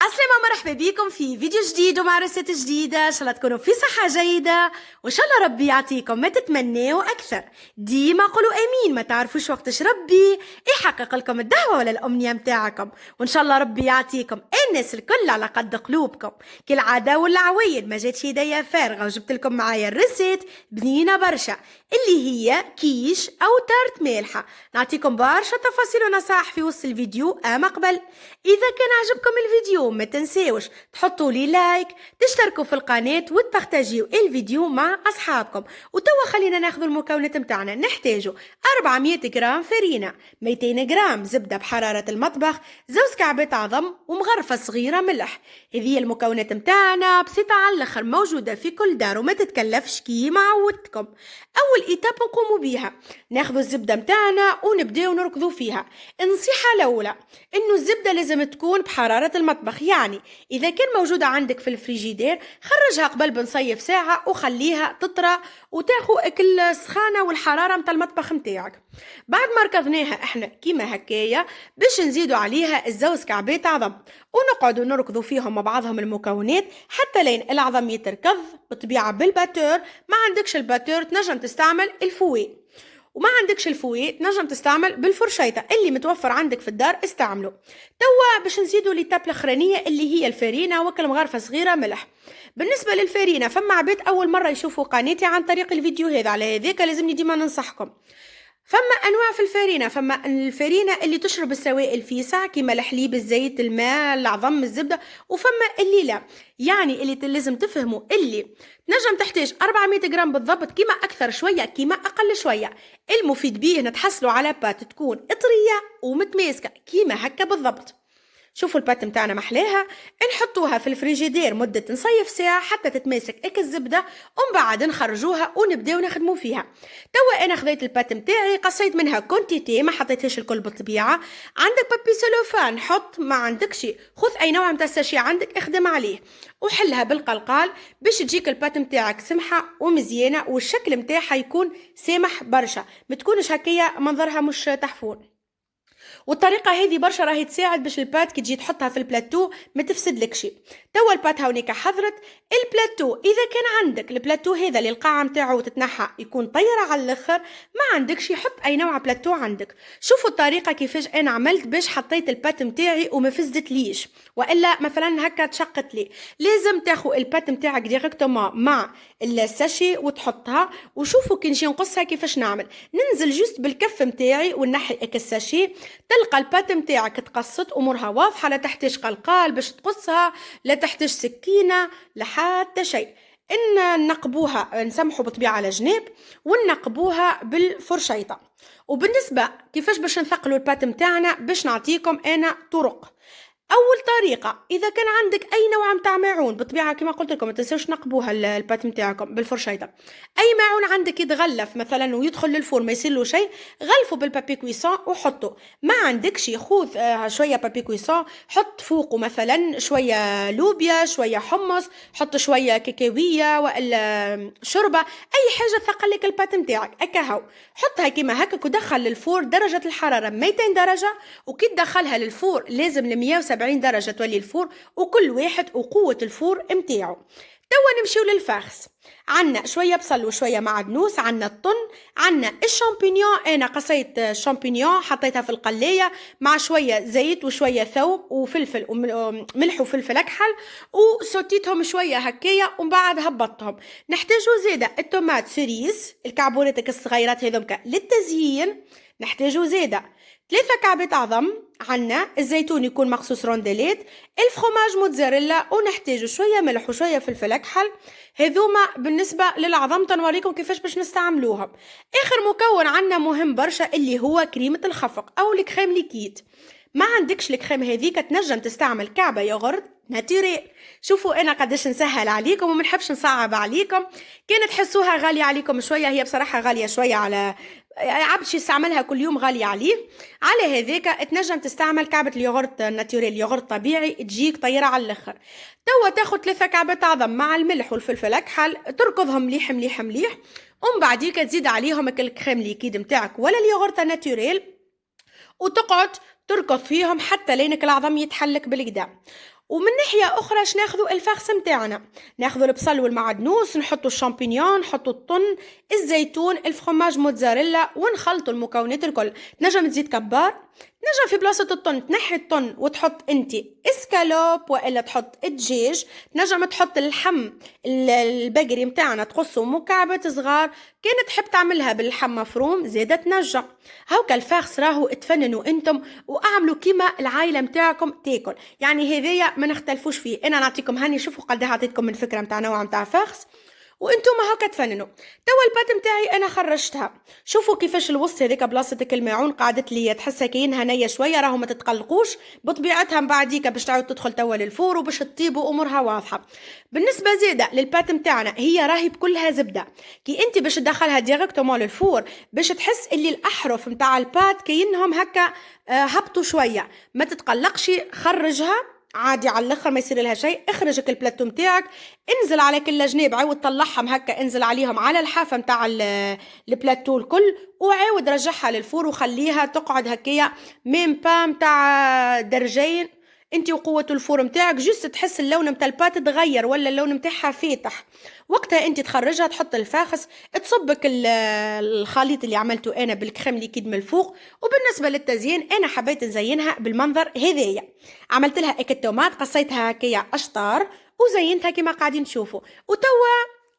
عسلامة، مرحبا بكم في فيديو جديد ومعرسة جديدة. إن شاء الله تكونوا في صحة جيدة، وإن شاء الله ربي يعطيكم ما تتمنوا أكثر. ديما قولوا آمين، ما تعرفوش وقتاش ربي يحقق لكم الدعوة ولا الأمنية متاعكم. وإن شاء الله ربي يعطيكم الناس الكل على قد قلوبكم. كالعادة والعوايد ما جاتش يديا فارغة، وجبت لكم معايا الريسيت بنينة برشا اللي هي كيش أو تارت مالحة. نعطيكم برشا تفاصيل ونصائح في وسط الفيديو. أما قبل، إذا كان عجبكم الفيديو ما تنساوش تحطوا لي لايك، تشتركوا في القناة وتبارتاجيو الفيديو مع أصحابكم. وتوا خلينا ناخذ المكونات متاعنا. نحتاجوا 400 جرام فرينة، 200 جرام زبدة بحرارة المطبخ، زوز كعبات عظم ومغرفة صغيرة ملح. هذه المكونات متاعنا بسيطة على الاخر، موجودة في كل دار وما تتكلفش كيما عودتكم. أول إيتاب نقوموا بيها، ناخذوا الزبدة متاعنا ونبداو نركضوا فيها. النصيحة الأولى إنه الزبدة لازم تكون بحرارة المطبخ، يعني إذا كان موجودة عندك في الفريجيدير خرجها قبل بنصيف ساعة وخليها تطرى وتاخو أكل السخانة والحرارة متاع المطبخ متاعك. بعد ما ركضناها احنا كيما هكايا، باش نزيدوا عليها الزوز كعبات عظم ونقعدوا نركضوا فيهم مع بعضهم المكونات حتى لين العظم يتركض بطبيعة بالباتور. ما عندكش الباتور تنجم تستعمل الفوي، وما عندكش الفوي تنجم تستعمل بالفرشيطة اللي متوفر عندك في الدار استعمله. توا باش نزيدوا ليتاب الاخرانيه اللي هي الفرينه وكل مغرفه صغيره ملح. بالنسبه للفرينه، فما عباد اول مره يشوفوا قناتي عن طريق الفيديو هذا، على هذاك لازمني ديما ننصحكم. فما انواع في الفرينه، فما الفرينه اللي تشرب السوائل في ساعة كيما الحليب، الزيت، الماء، العظم، الزبده، وفما اللي لا. يعني اللي لازم تفهموا اللي نجم تحتاج 400 جرام بالضبط، كيما اكثر شويه كيما اقل شويه. المفيد بيه نتحصلوا على بات تكون طريه ومتماسكه كيما هكا بالضبط. شوفوا البات متاعنا محلاها، نحطوها في الفريجيدير مدة نصيف ساعة حتى تتماسك اك الزبدة، ومن بعد نخرجوها ونبداو نخدمو فيها. توا انا خذيت البات متاعي، قصيت منها كونتيتي، ما حطيتهاش الكل بالطبيعة. عندك بابي سلوفان حط، ما عندكش خذ اي نوع متاع الساشي عندك اخدم عليه وحلها بالقلقال باش تجيك البات متاعك سمحة ومزيانة، والشكل متاعها يكون سامح برشا، ما تكونش هكايا منظرها مش تحفون. والطريقه هذه برشا راهي تساعد باش البات كي تجي تحطها في البلاتو ما تفسدلكش. توا البات هاونيكا حضرت. البلاتو اذا كان عندك البلاتو هذا اللي القاعه نتاعو تتنحى يكون طيره على الاخر، ما عندكش يحط اي نوع بلاتو عندك. شوفوا الطريقه كيفاش انا عملت باش حطيت البات نتاعي وما فسدتليش، والا مثلا هكا تشقت لي. لازم تاخو البات نتاعك ديريكتومون مع الساشي وتحطها. وشوفوا كي نجي نقصها كيفاش نعمل، ننزل جوست بالكف نتاعي ونحي الساشي، تلقى البات متاعك تقصت، امورها واضحه، لا تحتاج قلقال باش تقصها، لا تحتاج سكينه، لا حتى شيء. ان نقبوها نسمحوا بطبيعه على جناب ونقبوها بالفرشيطه. وبالنسبه كيفاش باش نثقلوا البات متاعنا، باش نعطيكم انا طرق. اول طريقه، اذا كان عندك اي نوع متاع ماعون بطبيعه كما قلت لكم ما تنساوش نقبوها البات متاعكم بالفرشيطه. اي ماعون عندك يتغلف مثلا ويدخل للفور ما يصير له شيء، غلفه بالبابي كويسون وحطه. ما عندكش خذ شويه بابي كويسون، حط فوقه مثلا شويه لوبيا، شويه حمص، حط شويه كاكاويه والا شوربه، اي حاجه ثقل لك البات متاعك اكاهو. حطها كيما هكا ودخل للفور درجه الحراره 200 درجه، وكي تدخلها للفور لازم ل 170 درجة تولي الفور، وكل واحد وقوة الفور متاعو. توا نمشيو للفاخس. عنا شوية بصل وشوية معدنوس، عنا الطن، عنا الشامبينيون. انا قصيت شامبينيون حطيتها في القلاية مع شوية زيت وشوية ثوم وفلفل وملح وفلفل اكحل، وسوتيتهم شوية هكايا ومن بعد هبطتهم. نحتاجو زيادة التومات سيريس الكعبوريتك الصغيرات هذومك للتزيين. نحتاجو زيادة 3 كعبات عظم، عنا الزيتون يكون مقصوص رونديلات، الفخوماج موتزاريلا، ونحتاجو شويه ملح وشويه فلفل اكحل. هذوما بالنسبه للعظم، تنوريكم كيفاش باش نستعملوهم. اخر مكون عنا مهم برشا اللي هو كريمه الخفق او الكريم ليكيد. ما عندكش الكريم هذيك تنجم تستعمل كعبه يogurt ناتوريل. شوفوا انا قداش نسهل عليكم وما نحبش نصعب عليكم. كانت تحسوها غاليه عليكم شويه، هي بصراحه غاليه شويه على عبد يستعملها كل يوم، غالي عليه. على هذاك تنجم تستعمل كعبة اليوغورت ناتوريل، يوغورت طبيعي تجيك طيرة على الاخر. توا تاخد 3 كعبات عظم مع الملح والفلفل اكحل، تركضهم مليح مليح مليح، ومن بعديك تزيد عليهم الكريم ليكيد متاعك ولا اليوغورت ناتوريل، وتقعد تركض فيهم حتى لينك العظم يتحلك بالكدا. ومن ناحية أخرى ناخذوا الفخس متاعنا، ناخذوا البصل والمعدنوس، نحطوا الشامبينيون، نحطوا الطن، الزيتون، الفرماج موتزاريلا، ونخلطوا المكونات الكل. تنجم تزيد كبار، تنجم في بلاصة الطن تنحي الطن وتحط انت اسكالوب والا تحط الدجاج، تنجم تحط اللحم البقري متاعنا تقصه مكعبات صغار، كان تحب تعملها باللحم مفروم زيادة تنجم. هاوكا الفاخس راهو تفننوا انتم واعملوا كيما العائلة متاعكم تاكل، يعني هذايا ما نختلفوش فيه. انا نعطيكم هاني، شوفوا قد عطيتكم من فكرة متاع نوع متاع فاخس وانتم هكا تفننوا. توا البات متاعي انا خرجتها، شوفوا كيفاش الوسط هذيك بلاصتك الماعون قعدت لي تحسها كاينها نيه شويه، راهو ما تتقلقوش بطبيعتها من بعديك باش تعاود تدخل توا للفور وباش تطيب وامورها واضحه. بالنسبه زياده للبات متاعنا هي راهي بكلها زبده، كي انت باش تدخلها ديريكتومون للفور باش تحس اللي الاحرف متاع البات كاينهم هكا هبطوا شويه، ما تتقلقش، خرجها عادي على الاخر ما يصير لها شيء. اخرجك البلاتو متاعك، انزل على كل جناب، عاود طلعهم هكا، انزل عليهم على الحافه متاع البلاتو الكل، وعاود رجعها للفور وخليها تقعد هكايا ميم با متاع درجين انت وقوه الفور متاعك، جست تحس اللون متاع البات تغير ولا اللون متاعها فاتح. وقتها انت تخرجها، تحط الفاخس، تصبك الخليط اللي عملته انا بالكريم ليكيد من الفوق. وبالنسبه للتزيين انا حبيت نزينها بالمنظر هذايا، عملت لها التومات، قصيتها هكايا اشطار وزينتها كما قاعدين تشوفوا. وتوا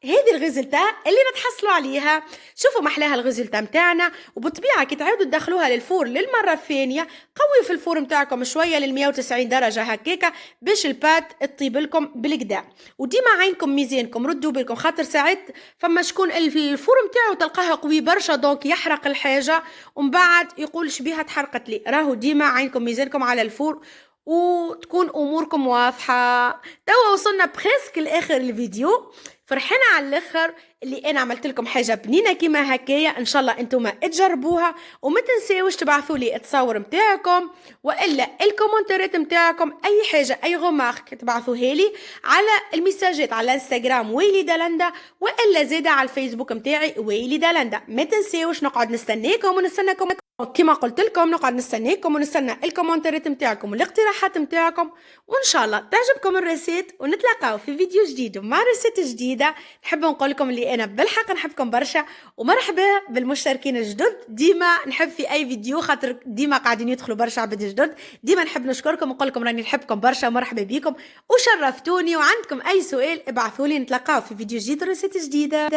هذه الغزلتة اللي نتحصلوا عليها، شوفوا محلاها الغزلتة متاعنا. وبالطبيعة كي تعودوا تدخلوها للفور للمرة الثانية قوي في الفور متاعكم شوية لل 190 درجة هكاكا باش البات تطيب لكم بالكدا. وديما عينكم ميزانكم، ردوا بالكم خاطر ساعات فما شكون الفور متاعو تلقاها قوي برشا دونك يحرق الحاجة ومن بعد يقول شبيها تحرقت لي. راهو ديما عينكم ميزانكم على الفور وتكون اموركم واضحه. توا وصلنا بريسك لاخر الفيديو، فرحنا على الاخر اللي انا عملت لكم حاجه بنينه كيما هكايا. ان شاء الله انتم تجربوها وما تنساوش تبعثوا لي التصور نتاعكم والا الكومنتات نتاعكم، اي حاجه اي غومارك تبعثوها لي على الميساجات على انستغرام ويلي دالندا والا زيدا على الفيسبوك نتاعي ويلي دالندا. ما تنساوش نقعد نستناكم ونستناكم كما قلت لكم، نقعد نستناكم ونستنى الكومنتات نتاعكم والاقتراحات نتاعكم، وان شاء الله تعجبكم الريسيت ونتلاقاو في فيديو جديد ومع ريسيت جديده. نحب نقول لكم اللي انا بالحق نحبكم برشا ومرحبا بالمشتركين الجدد. ديما نحب في اي فيديو خاطر ديما قاعدين يدخلوا برشا عباد جدد، ديما نحب نشكركم ونقول لكم راني نحبكم برشا ومرحبا بكم وشرفتوني. وعندكم اي سؤال ابعثوا لي، نتلاقاو في فيديو جديد وريسيت جديده.